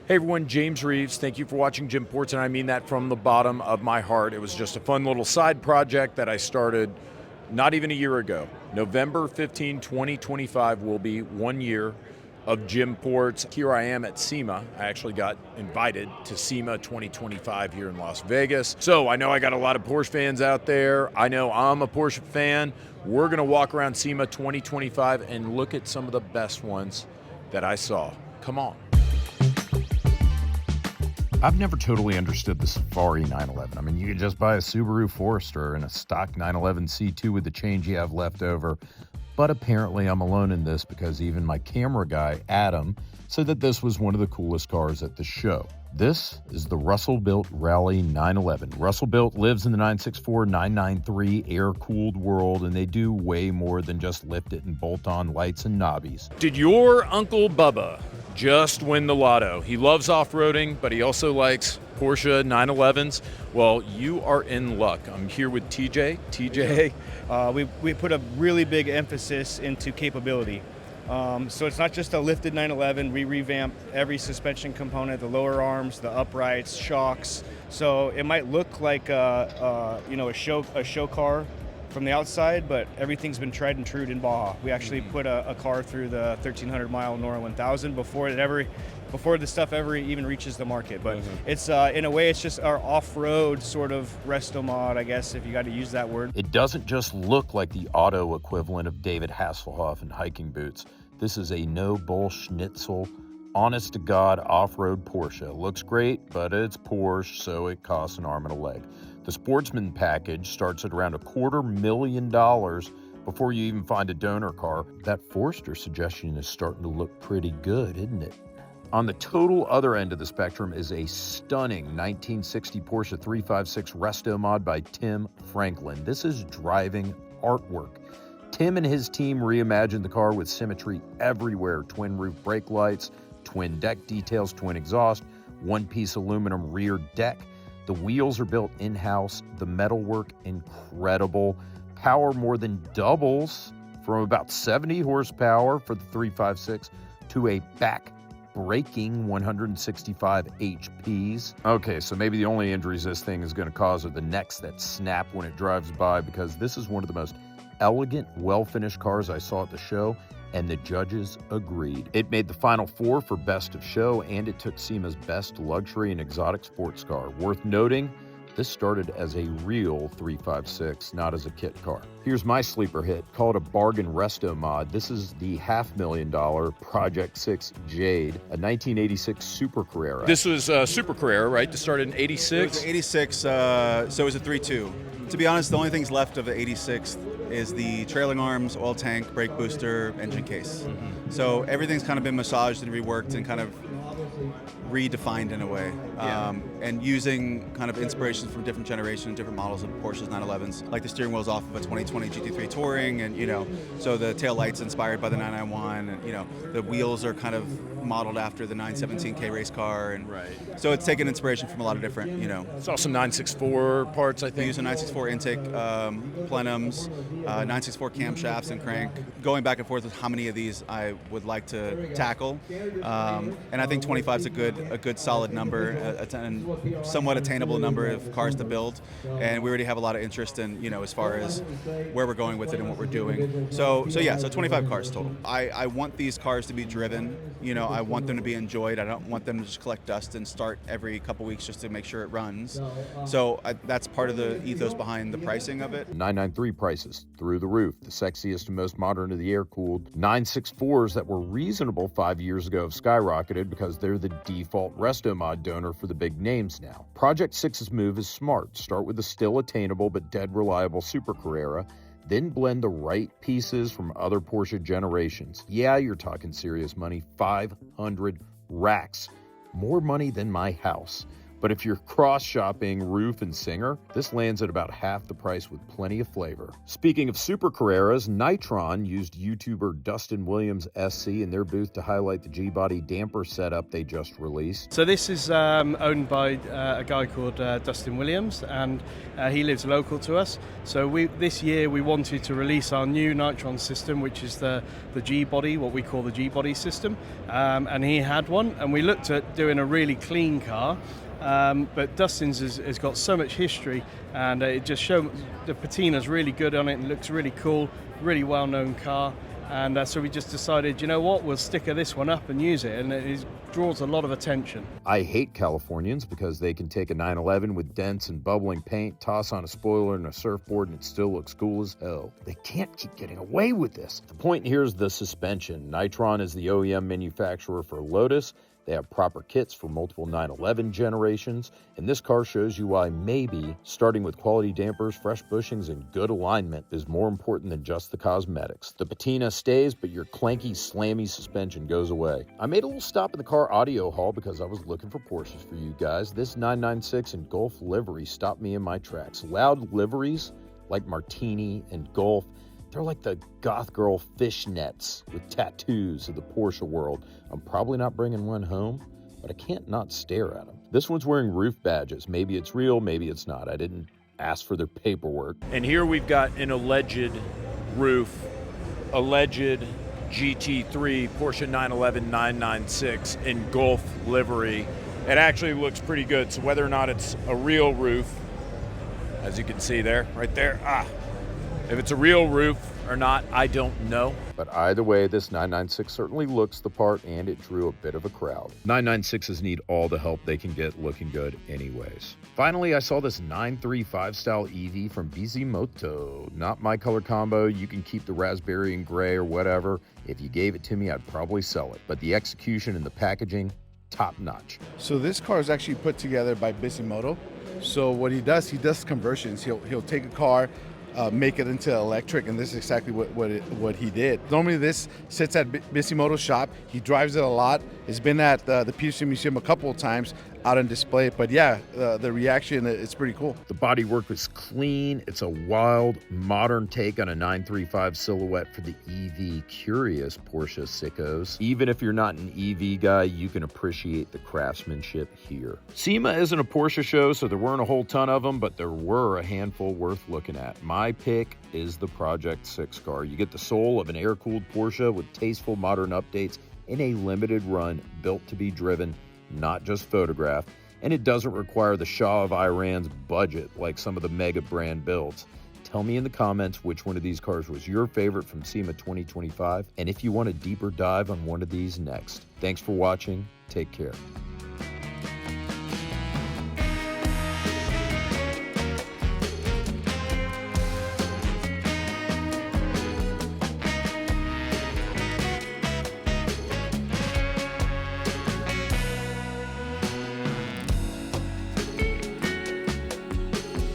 Hey everyone, James Reeves. Thank you for watching Jim Ports, and I mean that from the bottom of my heart. It was just a fun little side project that I started not even a year ago. November 15, 2025 will be 1 year of Jim Ports. Here I am at SEMA. I actually got invited to SEMA 2025 here in Las Vegas. So I know I got a lot of Porsche fans out there. I know I'm a Porsche fan. We're gonna walk around SEMA 2025 and look at some of the best ones that I saw. Come on. I've never totally understood the Safari 911. I mean, you could just buy a Subaru Forester and a stock 911 C2 with the change you have left over. But apparently I'm alone in this because even my camera guy, Adam, said that this was one of the coolest cars at the show. This is the Russell-built Rally 911. Russell-built lives in the 964, 993 air-cooled world, and they do way more than just lift it and bolt on lights and knobbies. Did your Uncle Bubba just win the lotto? He loves off-roading, but he also likes Porsche 911s. Well, you are in luck. I'm here with TJ. TJ. We put a really big emphasis into capability. So it's not just a lifted 911. We revamped every suspension component, the lower arms, the uprights, shocks. So it might look like a show car from the outside, but everything's been tried and true in Baja. We actually put a car through the 1,300-mile Nora 1000 before the stuff ever even reaches the market. But it's in a way, it's just our off-road sort of resto-mod, I guess, if you got to use that word. It doesn't just look like the auto equivalent of David Hasselhoff in hiking boots. This is a no-bull schnitzel, honest-to-God off-road Porsche. It looks great, but it's Porsche, so it costs an arm and a leg. The Sportsman package starts at around $250,000 before you even find a donor car. That Forester suggestion is starting to look pretty good, isn't it? On the total other end of the spectrum is a stunning 1960 Porsche 356 resto-mod by Tim Franklin. This is driving artwork. Tim and his team reimagined the car with symmetry everywhere. Twin roof brake lights, twin deck details, twin exhaust, one-piece aluminum rear deck. The wheels are built in-house. The metalwork, incredible. Power more than doubles from about 70 horsepower for the 356 to a back-breaking 165 HPs. Okay, so maybe the only injuries this thing is going to cause are the necks that snap when it drives by, because this is one of the most elegant, well-finished cars I saw at the show, and the judges agreed. It made the final four for Best of Show, and it took SEMA's Best Luxury and Exotic Sports Car. Worth noting, this started as a real 356, not as a kit car. Here's my sleeper hit. Call it a bargain resto mod. This is the $500,000 Project 6 Jade, a 1986 Super Carrera. This was a Super Carrera, right? This started in 86? It was 86, so it was a 3.2. To be honest, the only things left of the 86 is the trailing arms, oil tank, brake booster, engine case. So everything's kind of been massaged and reworked and kind of redefined in a way. And using kind of inspirations from different generations, different models of Porsches 911s, like the steering wheel's off of a 2020 GT3 Touring, and so the tail light's inspired by the 991, and the wheels are kind of modeled after the 917K race car, and so it's taken inspiration from a lot of different, Saw some 964 parts, I think. We use a 964 intake plenums, 964 camshafts and crank. Going back and forth with how many of these I would like to tackle, and I think 25 is a good solid number, and somewhat attainable number of cars to build, and we already have a lot of interest in as far as where we're going with it and what we're doing. So 25 cars total. I want these cars to be driven. I want them to be enjoyed. I don't want them to just collect dust and start every couple weeks just to make sure it runs. So that's part of the ethos behind the pricing of it. 993 prices through the roof. The sexiest and most modern of the air-cooled 964s that were reasonable 5 years ago have skyrocketed because they're the default resto-mod donor for the big names now. Project 6's move is smart. Start with a still attainable but dead reliable Super Carrera, then blend the right pieces from other Porsche generations. Yeah, you're talking serious money, 500 racks. More money than my house. But if you're cross-shopping roof and Singer, this lands at about half the price with plenty of flavor. Speaking of super Carreras, Nitron used YouTuber Dustin Williams SC in their booth to highlight the G-body damper setup they just released. So this is owned by a guy called Dustin Williams, and he lives local to us. So this year we wanted to release our new Nitron system, which is the G-body, what we call the G-body system, and he had one, and we looked at doing a really clean car. But Dustin's has got so much history, and it just showed the patina's really good on it and looks really cool, really well-known car. And so we just decided, you know what, we'll sticker this one up and use it, and it draws a lot of attention. I hate Californians because they can take a 911 with dents and bubbling paint, toss on a spoiler and a surfboard, and it still looks cool as hell. They can't keep getting away with this. The point here is the suspension. Nitron is the OEM manufacturer for Lotus. They have proper kits for multiple 911 generations, and this car shows you why maybe starting with quality dampers, fresh bushings, and good alignment is more important than just the cosmetics. The patina stays, but your clanky, slammy suspension goes away. I made a little stop in the car audio hall because I was looking for Porsches for you guys. This 996 and Gulf livery stopped me in my tracks. Loud liveries like Martini and Gulf, they're like the goth girl fishnets with tattoos of the Porsche world. I'm probably not bringing one home, but I can't not stare at them. This one's wearing roof badges. Maybe it's real, maybe it's not. I didn't ask for their paperwork. And here we've got an alleged roof, alleged GT3 Porsche 911 996 in Gulf livery. It actually looks pretty good. So whether or not it's a real roof, as you can see there, right there, if it's a real roof or not, I don't know. But either way, this 996 certainly looks the part, and it drew a bit of a crowd. 996s need all the help they can get looking good anyways. Finally, I saw this 935 style EV from Bisimoto. Not my color combo. You can keep the raspberry and gray or whatever. If you gave it to me, I'd probably sell it. But the execution and the packaging, top notch. So this car is actually put together by Bisimoto. So what he does conversions. He'll take a car, make it into electric, and this is exactly what he did. Normally this sits at Bisimoto's shop. He drives it a lot. It's been at the Peterson Museum a couple of times out on display, but yeah, the reaction is pretty cool. The bodywork was clean. It's a wild, modern take on a 935 silhouette for the EV curious Porsche sickos. Even if you're not an EV guy, you can appreciate the craftsmanship here. SEMA isn't a Porsche show, so there weren't a whole ton of them, but there were a handful worth looking at. My pick is the Project 6 car. You get the soul of an air-cooled Porsche with tasteful modern updates in a limited run, built to be driven, not just photographed, and it doesn't require the Shah of Iran's budget like some of the mega brand builds. Tell me in the comments which one of these cars was your favorite from SEMA 2025, and if you want a deeper dive on one of these next. Thanks for watching. Take care.